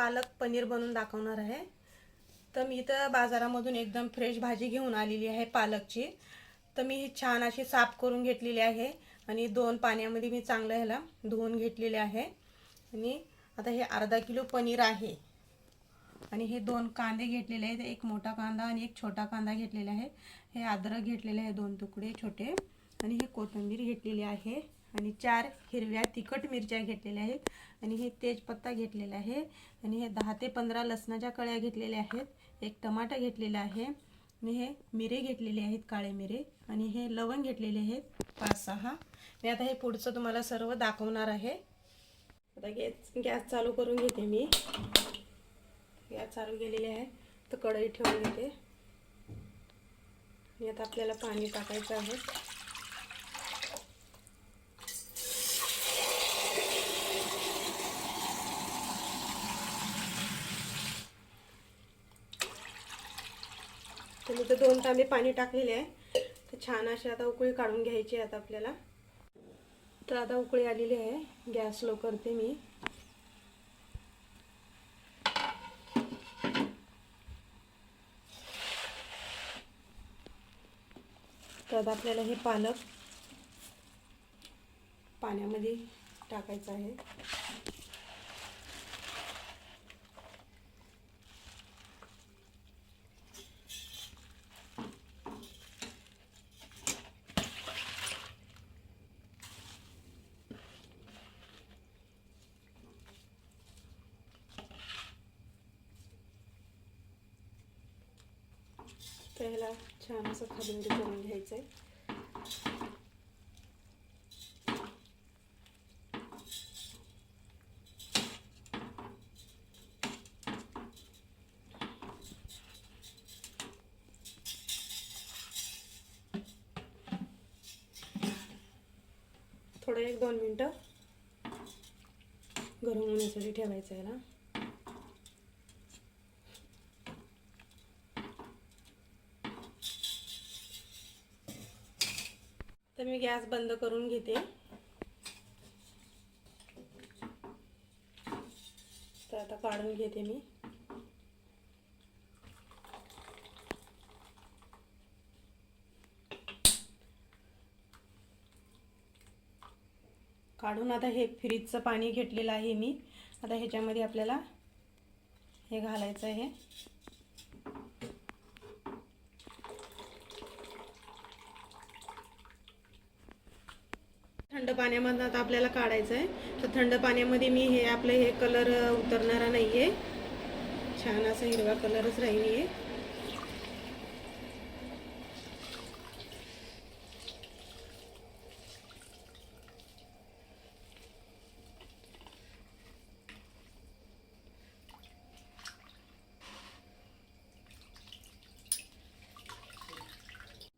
पालक पनीर बनवून दाखवणार आहे। तर मी इथं बाजारामधून एकदम फ्रेश भाजी घेऊन आलेली आहे पालकची। तर मी ही छान अशी साफ करून घेतलेली आहे आणि 2 पाण्यामध्ये मी चांगलं ह्याला धुवून घेतलेले आहे। आणि आता हे अर्धा किलो पनीर आहे आणि हे 2 कांदे घेतलेले आहेत, एक मोठा कांदा आणि एक छोटा कांदा घेतलेला आहे। हे अद्रक घेतलेले आहे 2 तुकडे छोटे आणि हे कोथिंबीर घेतलेली आहे आणि 4 हिरव्या तिखट मिरच्या घेतलेल्या आहेत आणि हे तेजपत्ता घेतलेला आहे आणि हे 10 ते 15 लसणाच्या कळ्या घेतलेल्या आहेत, एक टमाटा घेतलेला आहे आणि हे मिरे घेतलेले आहेत काळे मिरे आणि हे लवंग घेतलेले आहेत 5-6। मी आता हे पुढचं तुम्हाला सर्व दाखवणार आहे। आता गॅस चालू करून घेते मी। गॅस चालू केलेली आहे तर कढई ठेवून घेते आणि आता आपल्याला पाणी टाकायचं आहे। तर मी 2 तांबे पाणी टाकलेले आहे। तर छान अशी आता उकळी काढून घ्यायची आहे आता आपल्याला। तर आता उकळी आलेली आहे, गॅस स्लो करते मी। तर आता आपल्याला हे पालक पाण्यामध्ये टाकायचं आहे। तर ह्याला छान असं खाली करून घ्यायचं आहे। थोडं 1-2 मिनटं गरम होण्यासाठी ठेवायचं आहे ना। तर मी गॅस बंद करून घेते। तर आता काढून घेते मी। काढून आता हे फ्रीजचं पाणी घेतलेलं आहे मी। आता ह्याच्यामध्ये आपल्याला हे घालायचं आहे। थंड पाण्यामध्ये आता आपल्याला काढायचं आहे। तर थंड पाण्यामध्ये मी हे आपलं हे कलर उतरणारा नाहीये, छान असा हिरवा कलरच राहील।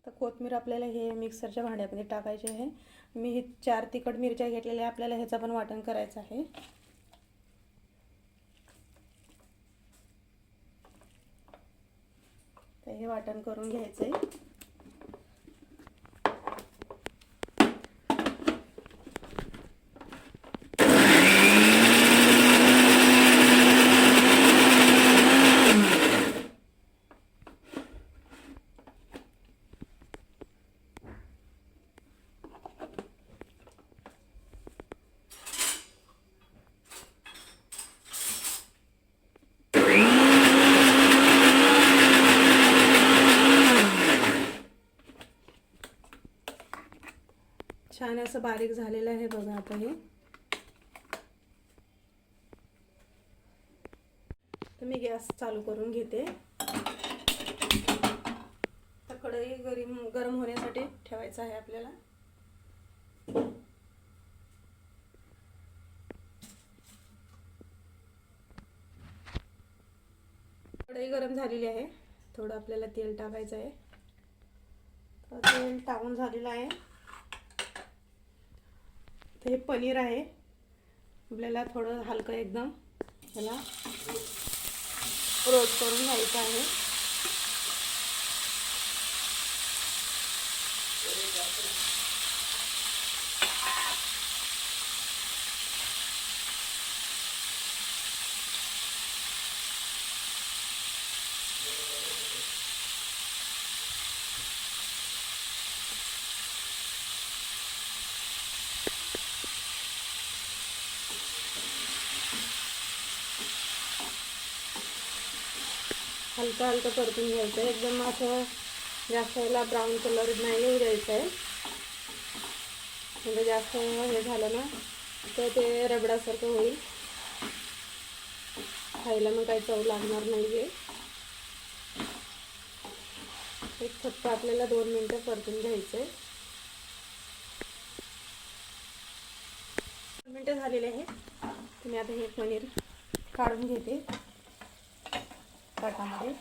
तर कोथिंबीर आपल्याला हे मिक्सरच्या भांड्यामध्ये टाकायचे आहे। मी हे 4 तिखट मिरच्या घेतलेल्या, आपल्याला ह्याचं पण वाटण करायचं आहे। तर हे वाटण करून घ्यायचं आहे। छान असं बारीक झालेलं आहे बघा। आता हे तर मी गॅस चालू करून घेते। तर कढई गरम होण्यासाठी ठेवायचं आहे आपल्याला। कढई गरम झालेली आहे, थोडं आपल्याला तेल टाकायचं आहे। तर तेल टाकून झालेलं आहे। तर हे पनीर आहे, आपल्याला थोडं हलकं एकदम ह्याला रोस्ट करून घ्यायचं आहे। हलका हलका परतून घ्यायचं आहे, एकदम असं जास्त याला ब्राऊन कलर नाही येऊ द्यायचा आहे. म्हणजे जास्त हे झालं ना तर ते रबडासारखं होईल, खायला मग काही चव लागणार नाही आहे. एक फक्त आपल्याला 2 मिनटं परतून घ्यायचं आहे. 2 मिनटं झालेले आहे. तुम्ही आता हे पनीर काढून घेते ताटामध्ये.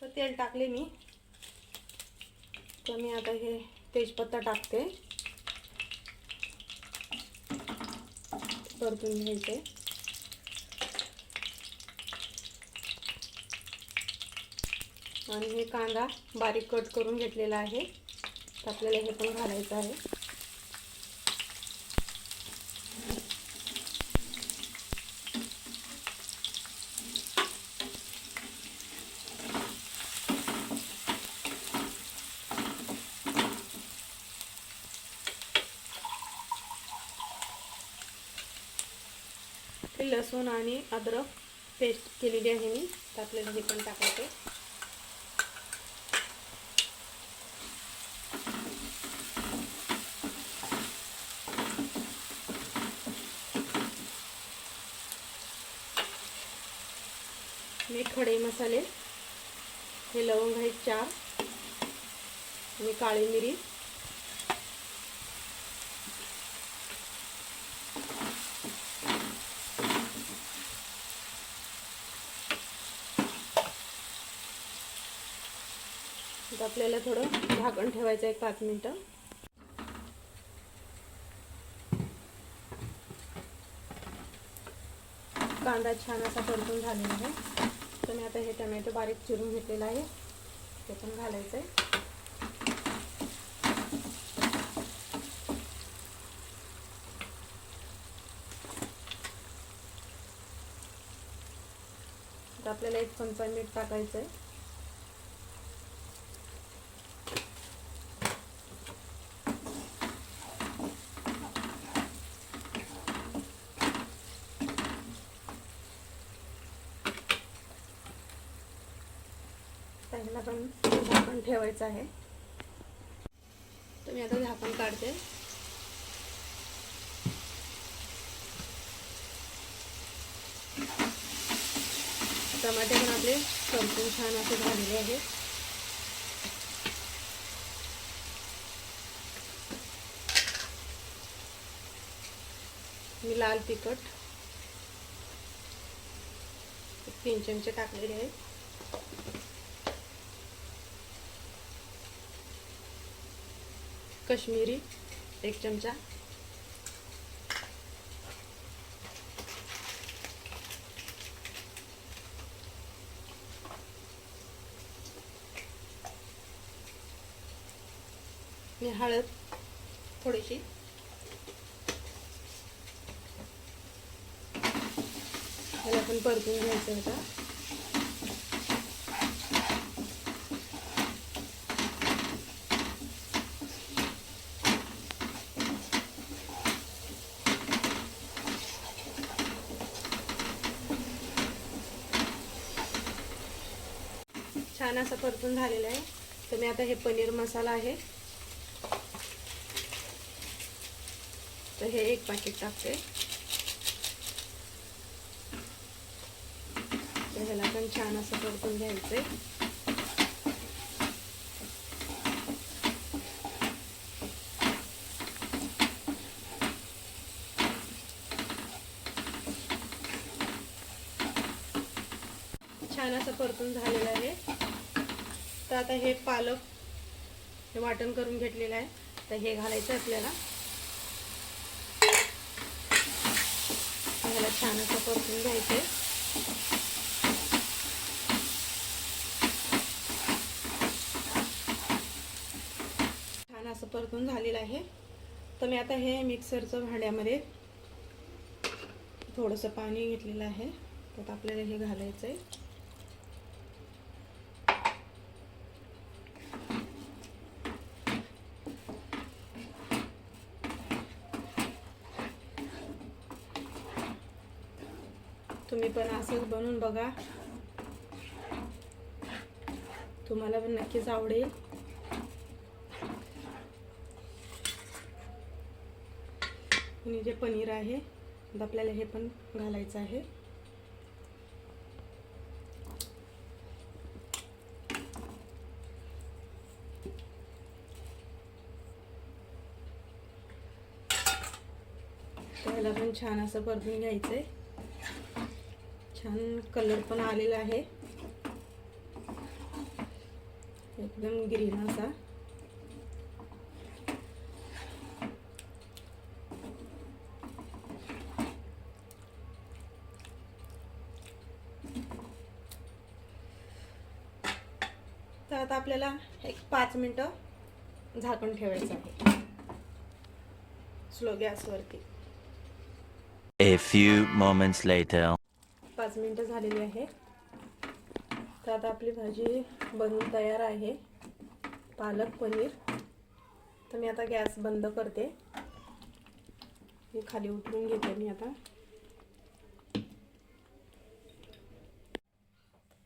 तर तेल टाकले मी, तर मी आता हे तेजपत्ता टाकते, परतून घ्यायचे. आणि हे कांदा बारीक कट करून घेतलेला आहे, तर आपल्याला हे पण घालायचं आहे. लसूण आणि अद्रक पेस्ट केलेली आहे मी, तर आपल्याला हे पण टाकायचं. मी खडे मसाले, हे लवंग आहेत 4 आणि काळी मिरी, तर आपल्याला थोडं झाकण ठेवायचं आहे 5 मिनिटं. कांदा छान असा परतून झालेला आहे, तर मी आता हे टोमॅटो बारीक चिरून घेतलेला आहे, ते पण घालायचं आहे. तर आपल्याला 1 चमचा मीठ टाकायचं आहे. त्याला पण झाकण ठेवायचं आहे. तर मी आता झाकण काढते. टमाटे पण आपले परतून छान असे झालेले आहेत. मी लाल तिखट 3 चमचे टाकलेले आहेत. कश्मीरी 1 चमचा, मी हळद थोडीशी, ह्याला पण परतून घ्यायचं होता. छान असं परतून झालेलं आहे. तर मी आता हे पनीर मसाला आहे, तर हे 1 पॅकेट टाकते. तर ह्याला पण छान असं परतून घ्यायचंय. छान असं परतून झालेलं आहे. तर आता हे पालक हे वाटण करून घेतलेलं आहे, तर हे घालायचं आपल्याला. ह्याला छान असं परतून घ्यायचंय. छान असं परतून झालेलं आहे. तर मी आता हे मिक्सरचं भांड्यामध्ये थोडंसं पाणी घेतलेलं आहे, त्यात आपल्याला हे घालायचंय. तुम्ही पण असंच बनवून बघा, तुम्हाला पण नक्कीच आवडेल. आणि जे पनीर आहे आता आपल्याला हे पण घालायचं आहे. त्याला पण छान असं परतून घ्यायचंय. छान कलर पण आलेला आहे, एकदम ग्रीन असा. तर आता आपल्याला एक 5 मिनिटं झाकण ठेवायचं आहे स्लो गॅसवरती. A few moments later. 5 मिनिटं झालेली आहे. तर आता आपली भाजी बनवून तयार आहे, पालक पनीर. तर मी आता गॅस बंद करते. मी खाली उतरून घेते. मी आता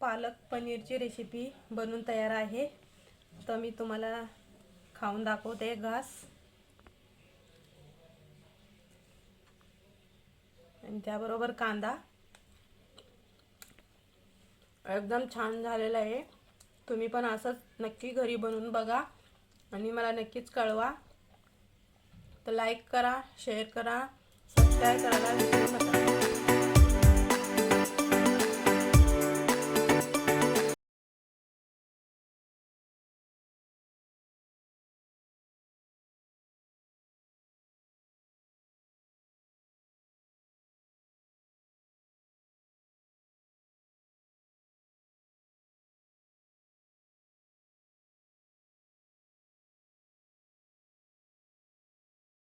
पालक पनीरची रेसिपी बनवून तयार आहे. तर मी तुम्हाला खाऊन दाखवते घास. आणि त्याबरोबर कांदा. एकदम छान झालेला आहे. तुम्ही पण असंच नक्की घरी बनवून बघा आणि मला नक्कीच कळवा. तर लाईक करा, शेअर करा, सबस्क्राईब करायला विसरू नका.